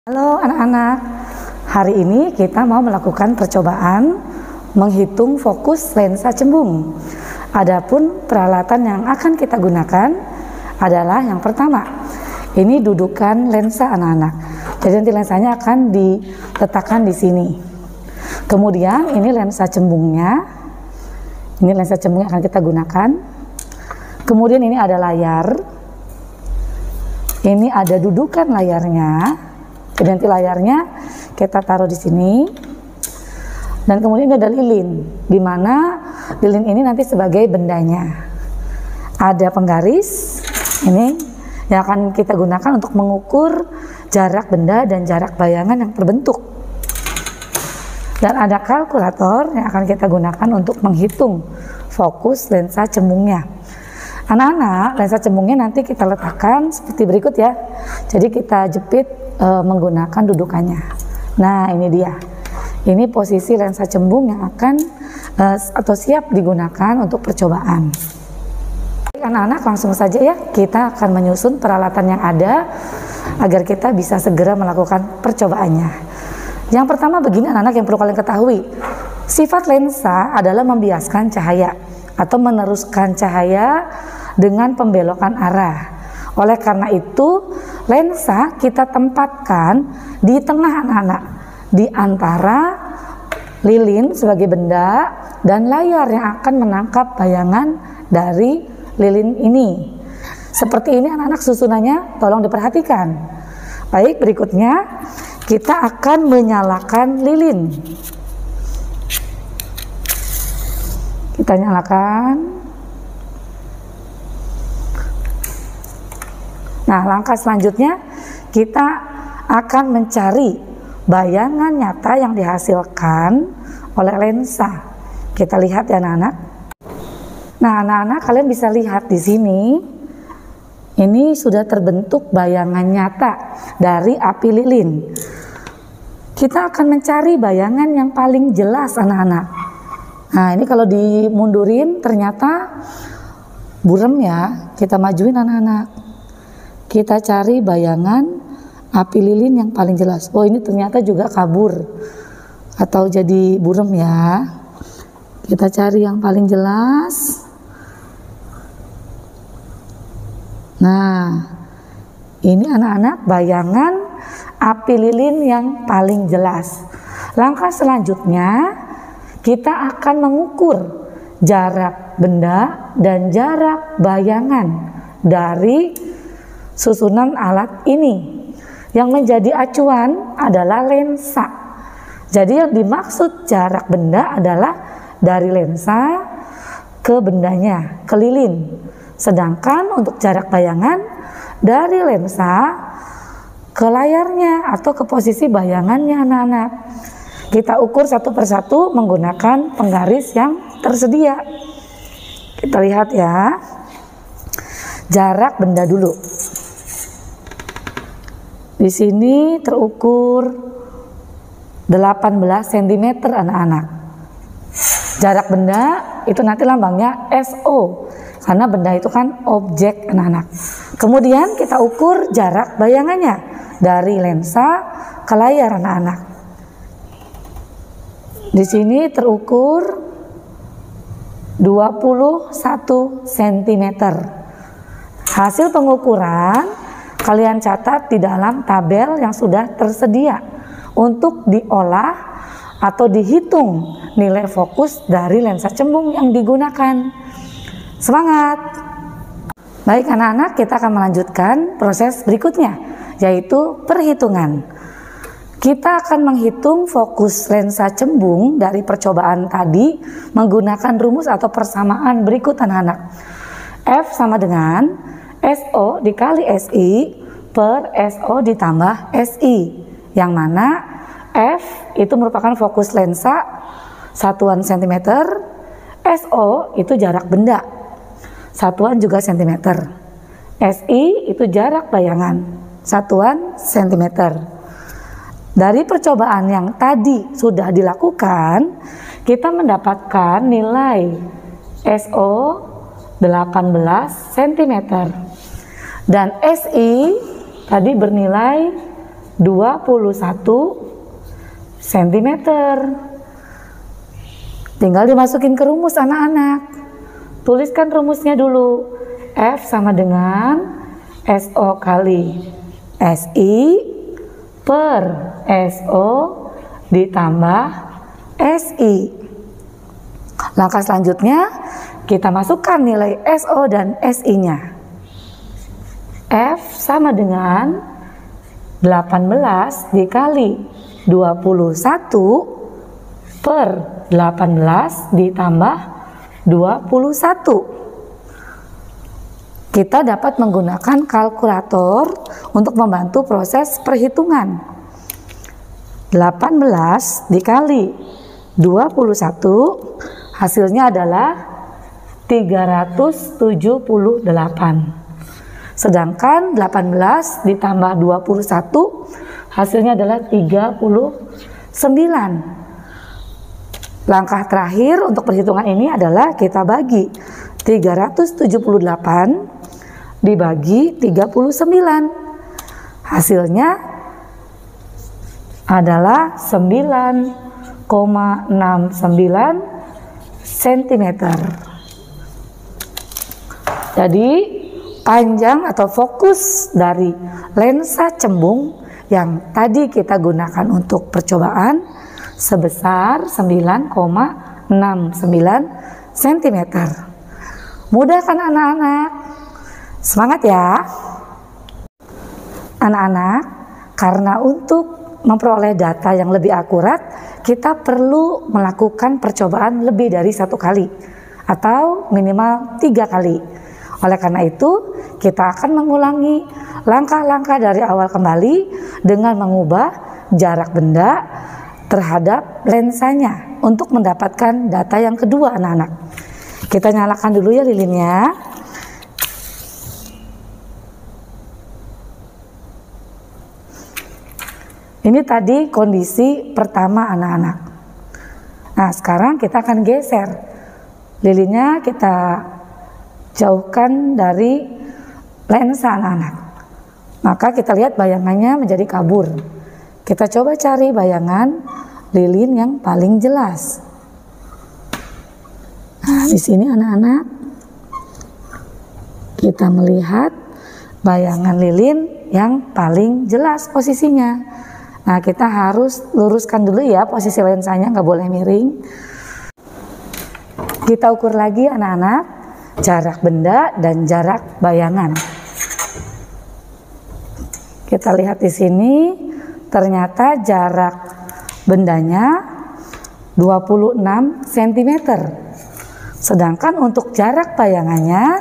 Halo anak-anak, hari ini kita mau melakukan percobaan menghitung fokus lensa cembung. Adapun peralatan yang akan kita gunakan adalah yang pertama, ini dudukan lensa anak-anak. Jadi nanti lensanya akan diletakkan di sini. Kemudian ini lensa cembungnya, ini lensa cembung yang akan kita gunakan. Kemudian ini ada layar, ini ada dudukan layarnya. Jadi nanti layarnya kita taruh di sini, dan kemudian ada lilin, di mana lilin ini nanti sebagai bendanya. Ada penggaris, ini yang akan kita gunakan untuk mengukur jarak benda dan jarak bayangan yang terbentuk. Dan ada kalkulator yang akan kita gunakan untuk menghitung fokus lensa cembungnya. Anak-anak, lensa cembungnya nanti kita letakkan seperti berikut ya. Jadi kita jepit menggunakan dudukannya. Nah, ini dia. Ini posisi lensa cembung yang akan atau siap digunakan untuk percobaan. Anak-anak, langsung saja ya, kita akan menyusun peralatan yang ada agar kita bisa segera melakukan percobaannya. Yang pertama begini anak-anak, yang perlu kalian ketahui, sifat lensa adalah membiaskan cahaya atau meneruskan cahaya dengan pembelokan arah. Oleh karena itu, lensa kita tempatkan di tengah anak-anak, di antara lilin sebagai benda dan layar yang akan menangkap bayangan dari lilin ini. Seperti ini anak-anak susunannya, tolong diperhatikan. Baik, berikutnya kita akan menyalakan lilin. Kita nyalakan. Nah, langkah selanjutnya kita akan mencari bayangan nyata yang dihasilkan oleh lensa. Kita lihat ya anak-anak. Nah, anak-anak, kalian bisa lihat di sini. Ini sudah terbentuk bayangan nyata dari api lilin. Kita akan mencari bayangan yang paling jelas anak-anak. Nah, ini kalau dimundurin ternyata buram ya. Kita majuin anak-anak. Kita cari bayangan api lilin yang paling jelas. Oh, ini ternyata juga kabur atau jadi buram ya. Kita cari yang paling jelas. Nah, ini anak-anak bayangan api lilin yang paling jelas. Langkah selanjutnya kita akan mengukur jarak benda dan jarak bayangan dari susunan alat ini. Yang menjadi acuan adalah lensa. Jadi yang dimaksud jarak benda adalah dari lensa ke bendanya, ke lilin. Sedangkan untuk jarak bayangan dari lensa ke layarnya atau ke posisi bayangannya anak-anak. Kita ukur satu persatu menggunakan penggaris yang tersedia. Kita lihat ya. Jarak benda dulu. Di sini terukur 18 cm anak-anak. Jarak benda itu nanti lambangnya SO, karena benda itu kan objek anak-anak. Kemudian kita ukur jarak bayangannya dari lensa ke layar anak-anak. Di sini terukur 21 cm. Hasil pengukuran kalian catat di dalam tabel yang sudah tersedia untuk diolah atau dihitung nilai fokus dari lensa cembung yang digunakan. Semangat! Baik anak-anak, kita akan melanjutkan proses berikutnya, yaitu perhitungan. Kita akan menghitung fokus lensa cembung dari percobaan tadi menggunakan rumus atau persamaan berikut anak-anak. F sama dengan SO dikali SI per SO ditambah SI, yang mana F itu merupakan fokus lensa satuan cm, SO itu jarak benda satuan juga cm, SI itu jarak bayangan satuan cm. Dari percobaan yang tadi sudah dilakukan, kita mendapatkan nilai SO 18 cm dan SI tadi bernilai cm. Tinggal dimasukin ke rumus anak-anak. Tuliskan rumusnya dulu. F sama dengan SO kali SI per SO ditambah SI. Langkah selanjutnya kita masukkan nilai SO dan SI-nya. F sama dengan 18 dikali 21 per 18 ditambah 21. Kita dapat menggunakan kalkulator untuk membantu proses perhitungan. 18 dikali 21 hasilnya adalah 378. Sedangkan 18 ditambah 21 hasilnya adalah 39. Langkah terakhir untuk perhitungan ini adalah kita bagi 378 dibagi 39. Hasilnya adalah 9,69 cm. Jadi panjang atau fokus dari lensa cembung yang tadi kita gunakan untuk percobaan sebesar 9,69 cm. Mudah kan anak-anak? Semangat ya anak-anak, karena untuk memperoleh data yang lebih akurat kita perlu melakukan percobaan lebih dari 1 kali atau minimal 3 kali. Oleh karena itu kita akan mengulangi langkah-langkah dari awal kembali dengan mengubah jarak benda terhadap lensanya untuk mendapatkan data yang kedua anak-anak. Kita nyalakan dulu ya lilinnya. Ini tadi kondisi pertama anak-anak. Nah sekarang kita akan geser lilinnya, kita jauhkan dari lensa anak-anak. Maka kita lihat bayangannya menjadi kabur. Kita coba cari bayangan lilin yang paling jelas. Nah, di sini anak-anak kita melihat bayangan lilin yang paling jelas posisinya. Nah, kita harus luruskan dulu ya posisi lensanya, nggak boleh miring. Kita ukur lagi anak-anak jarak benda dan jarak bayangan. Kita lihat di sini. Ternyata jarak bendanya 26 cm. Sedangkan untuk jarak bayangannya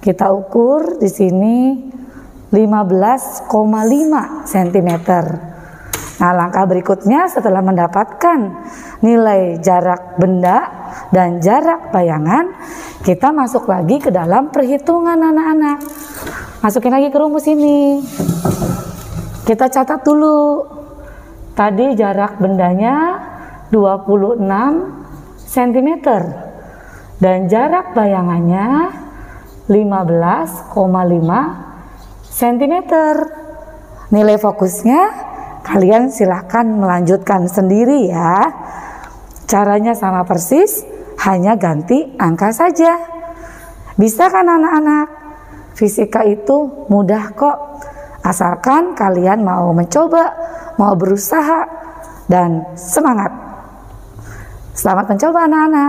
kita ukur di sini 15,5 cm. Nah, langkah berikutnya setelah mendapatkan nilai jarak benda dan jarak bayangan, kita masuk lagi ke dalam perhitungan anak-anak. Masukin lagi ke rumus ini. Kita catat dulu. Tadi jarak bendanya 26 cm dan jarak bayangannya 15,5 cm. Nilai fokusnya kalian silahkan melanjutkan sendiri ya. Caranya sama persis, hanya ganti angka saja. Bisa kan anak-anak? Fisika itu mudah kok. Asalkan kalian mau mencoba, mau berusaha, dan semangat. Selamat mencoba anak-anak.